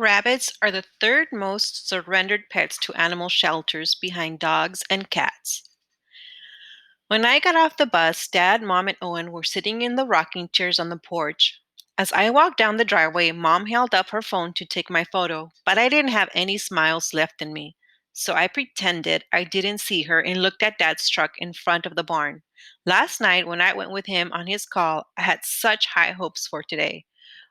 Rabbits are the third most surrendered pets to animal shelters behind dogs and cats. When I got off the bus, Dad, Mom, and Owen were sitting in the rocking chairs on the porch. As I walked down the driveway, Mom held up her phone to take my photo, but I didn't have any smiles left in me. So I pretended I didn't see her and looked at Dad's truck in front of the barn. Last night, when I went with him on his call, I had such high hopes for today.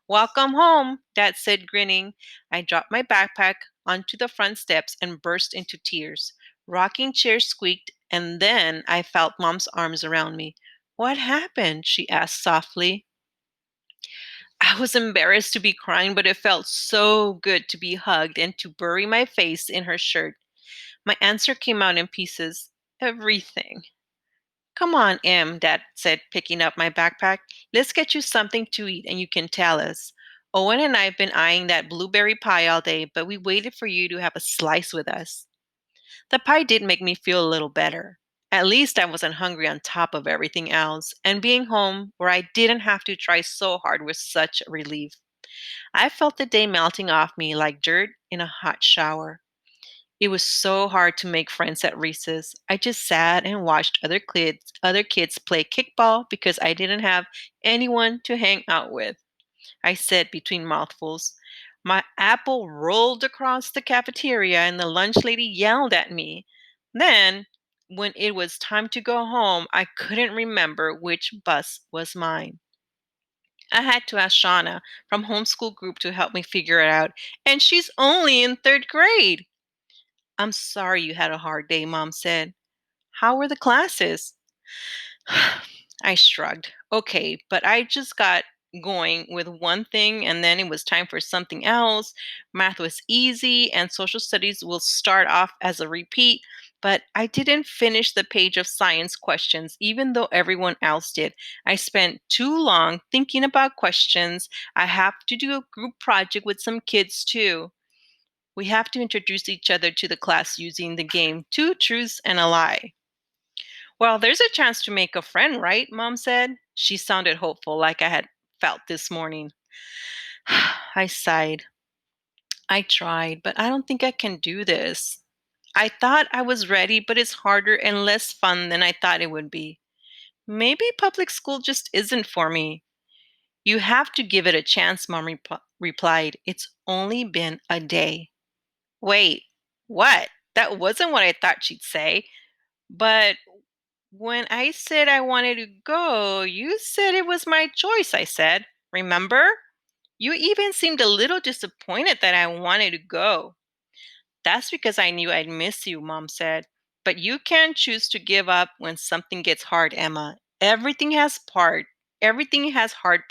Welcome home, Dad said, grinning. I dropped my backpack onto the front steps and burst into tears. Rocking chair squeaked, and then I felt Mom's arms around me. What happened? She asked softly. I was embarrassed to be crying, but it felt so good to be hugged and to bury my face in her shirt. My answer came out in pieces. Everything. Come on, Em, Dad said, picking up my backpack. Let's get you something to eat and you can tell us. Owen and I have been eyeing that blueberry pie all day, but we waited for you to have a slice with us. The pie did make me feel a little better. At least I wasn't hungry on top of everything else, and being home where I didn't have to try so hard was such a relief. I felt the day melting off me like dirt in a hot shower. It was so hard to make friends at recess. I just sat and watched other kids play kickball because I didn't have anyone to hang out with. I said between mouthfuls. My apple rolled across the cafeteria and the lunch lady yelled at me. Then, when it was time to go home, I couldn't remember which bus was mine. I had to ask Shauna from homeschool group to help me figure it out, and she's only in third grade. I'm sorry you had a hard day, Mom said. How were the classes? I shrugged. Okay, but I just got going with one thing and then it was time for something else. Math was easy and social studies will start off as a repeat, but I didn't finish the page of science questions even though everyone else did. I spent too long thinking about questions. I have to do a group project with some kids too. We have to introduce each other to the class using the game Two Truths and a Lie. Well, there's a chance to make a friend, right? Mom said. She sounded hopeful, like I had felt this morning. I sighed. I tried, but I don't think I can do this. I thought I was ready, but it's harder and less fun than I thought it would be. Maybe public school just isn't for me. You have to give it a chance, Mom replied. It's only been a day. Wait, what? That wasn't what I thought she'd say. But when I said I wanted to go, you said it was my choice, I said. Remember? You even seemed a little disappointed that I wanted to go. That's because I knew I'd miss you, Mom said. But you can't choose to give up when something gets hard, Emma. Everything has hard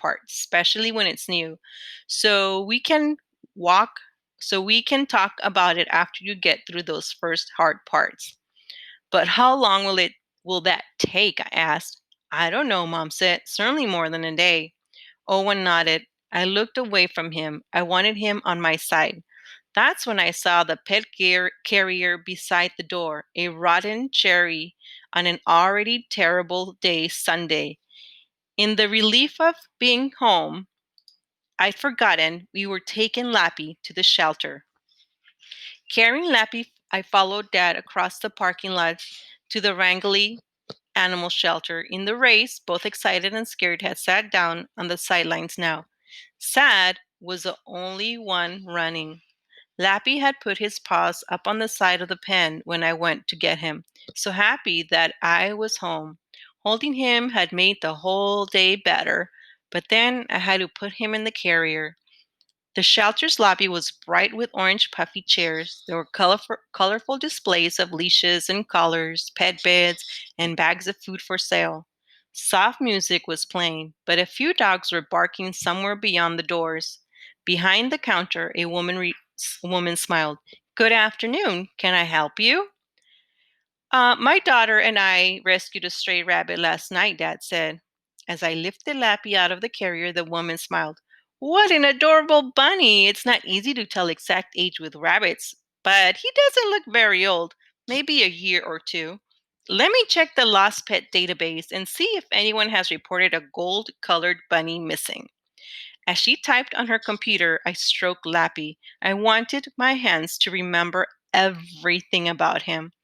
parts, especially when it's new. So we can walk so we can talk about it after you get through those first hard parts. But how long will that take? I asked. I don't know, Mom said. Certainly more than a day. Owen nodded. I looked away from him. I wanted him on my side. That's when I saw the pet carrier beside the door, a rotten cherry on an already terrible day Sunday. In the relief of being home, I'd forgotten we were taking Lappy to the shelter. Carrying Lappy, I followed Dad across the parking lot to the Wrangley Animal Shelter. In the race, both excited and scared had sat down on the sidelines now. Sad was the only one running. Lappy had put his paws up on the side of the pen when I went to get him, so happy that I was home. Holding him had made the whole day better, but then I had to put him in the carrier. The shelter's lobby was bright with orange puffy chairs. There were colorful displays of leashes and collars, pet beds, and bags of food for sale. Soft music was playing, but a few dogs were barking somewhere beyond the doors. Behind the counter, a woman smiled. Good afternoon. Can I help you? My daughter and I rescued a stray rabbit last night, Dad said. As I lifted Lappy out of the carrier, the woman smiled. What an adorable bunny! It's not easy to tell exact age with rabbits, but he doesn't look very old, maybe a year or two. Let me check the lost pet database and see if anyone has reported a gold colored bunny missing. As she typed on her computer, I stroked Lappy. I wanted my hands to remember everything about him: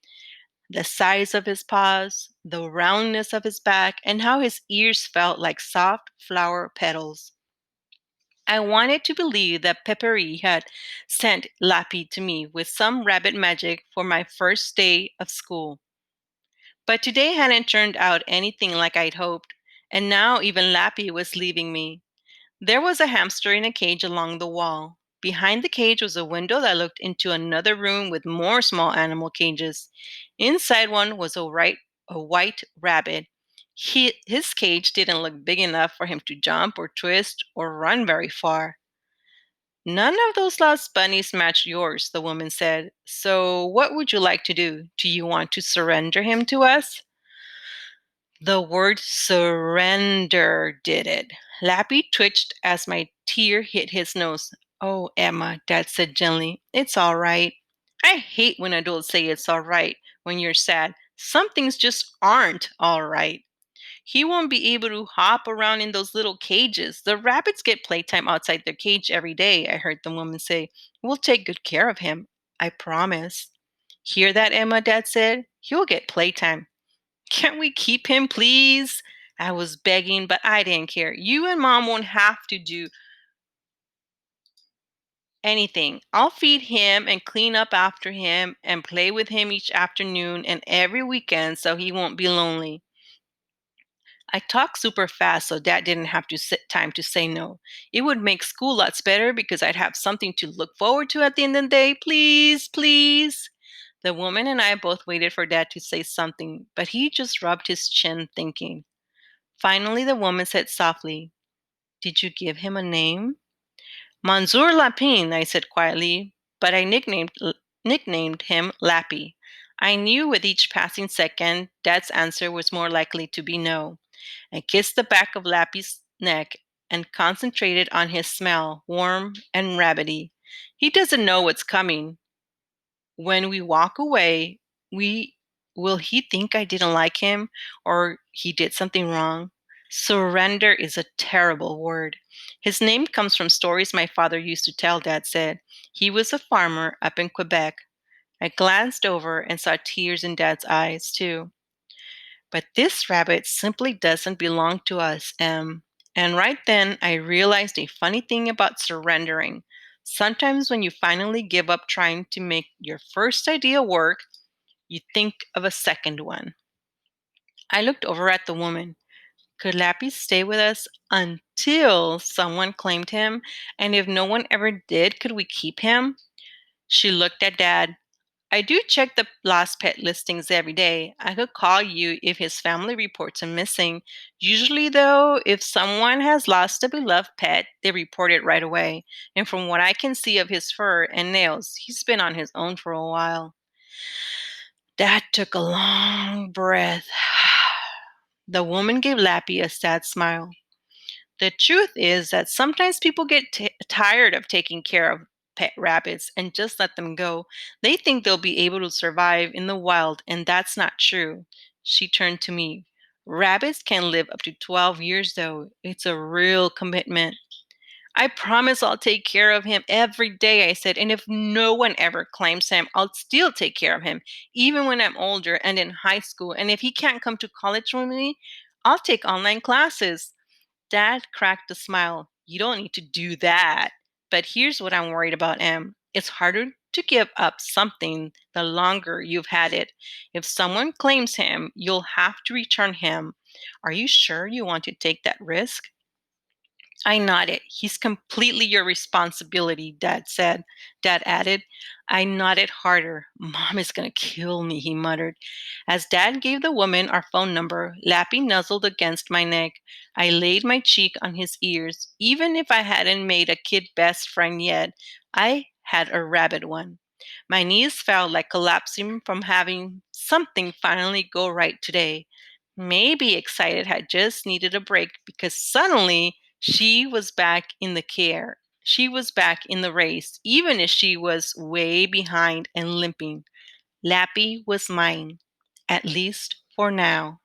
the size of his paws, the roundness of his back, and how his ears felt like soft flower petals. I wanted to believe that Peppery had sent Lappy to me with some rabbit magic for my first day of school. But today hadn't turned out anything like I'd hoped, and now even Lappy was leaving me. There was a hamster in a cage along the wall. Behind the cage was a window that looked into another room with more small animal cages. Inside one was a white rabbit. His cage didn't look big enough for him to jump or twist or run very far. None of those lost bunnies match yours, the woman said. So, what would you like to do? Do you want to surrender him to us? The word surrender did it. Lappy twitched as my tear hit his nose. Oh, Emma, Dad said gently. It's all right. I hate when adults say it's all right when you're sad. Some things just aren't all right. He won't be able to hop around in those little cages. The rabbits get playtime outside their cage every day, I heard the woman say. We'll take good care of him. I promise. Hear that, Emma? Dad said. He'll get playtime. Can't we keep him, please? I was begging, but I didn't care. You and Mom won't have to do anything. I'll feed him and clean up after him and play with him each afternoon and every weekend so he won't be lonely. I talk super fast so Dad didn't have to sit time to say no. It would make school lots better because I'd have something to look forward to at the end of the day. Please, please. The woman and I both waited for Dad to say something, but he just rubbed his chin, thinking. Finally, the woman said softly, Did you give him a name? Mansour Lapine, I said quietly, but I nicknamed him Lappy. I knew with each passing second, Dad's answer was more likely to be no. I kissed the back of Lappy's neck and concentrated on his smell, warm and rabbity. He doesn't know what's coming. When we walk away, we will he think I didn't like him or he did something wrong? Surrender is a terrible word. His name comes from stories my father used to tell, Dad said. He was a farmer up in Quebec. I glanced over and saw tears in Dad's eyes, too. But this rabbit simply doesn't belong to us, Em. And right then, I realized a funny thing about surrendering. Sometimes when you finally give up trying to make your first idea work, you think of a second one. I looked over at the woman. Could Lappy stay with us until someone claimed him? And if no one ever did, could we keep him? She looked at Dad. I do check the lost pet listings every day. I could call you if his family reports him missing. Usually, though, if someone has lost a beloved pet, they report it right away. And from what I can see of his fur and nails, he's been on his own for a while. Dad took a long breath. The woman gave Lappy a sad smile. The truth is that sometimes people get tired of taking care of pet rabbits and just let them go. They think they'll be able to survive in the wild, and that's not true. She turned to me. Rabbits can live up to 12 years, though. It's a real commitment. I promise I'll take care of him every day, I said. And if no one ever claims him, I'll still take care of him, even when I'm older and in high school. And if he can't come to college with me, I'll take online classes. Dad cracked a smile. You don't need to do that. But here's what I'm worried about, Em. It's harder to give up something the longer you've had it. If someone claims him, you'll have to return him. Are you sure you want to take that risk? I nodded. He's completely your responsibility, Dad said. Dad added. I nodded harder. Mom is going to kill me, he muttered. As Dad gave the woman our phone number, Lappy nuzzled against my neck. I laid my cheek on his ears. Even if I hadn't made a kid best friend yet, I had a rabbit one. My knees felt like collapsing from having something finally go right today. Maybe excited had just needed a break because suddenly she was back in the care. She was back in the race, even if she was way behind and limping. Lappy was mine, at least for now.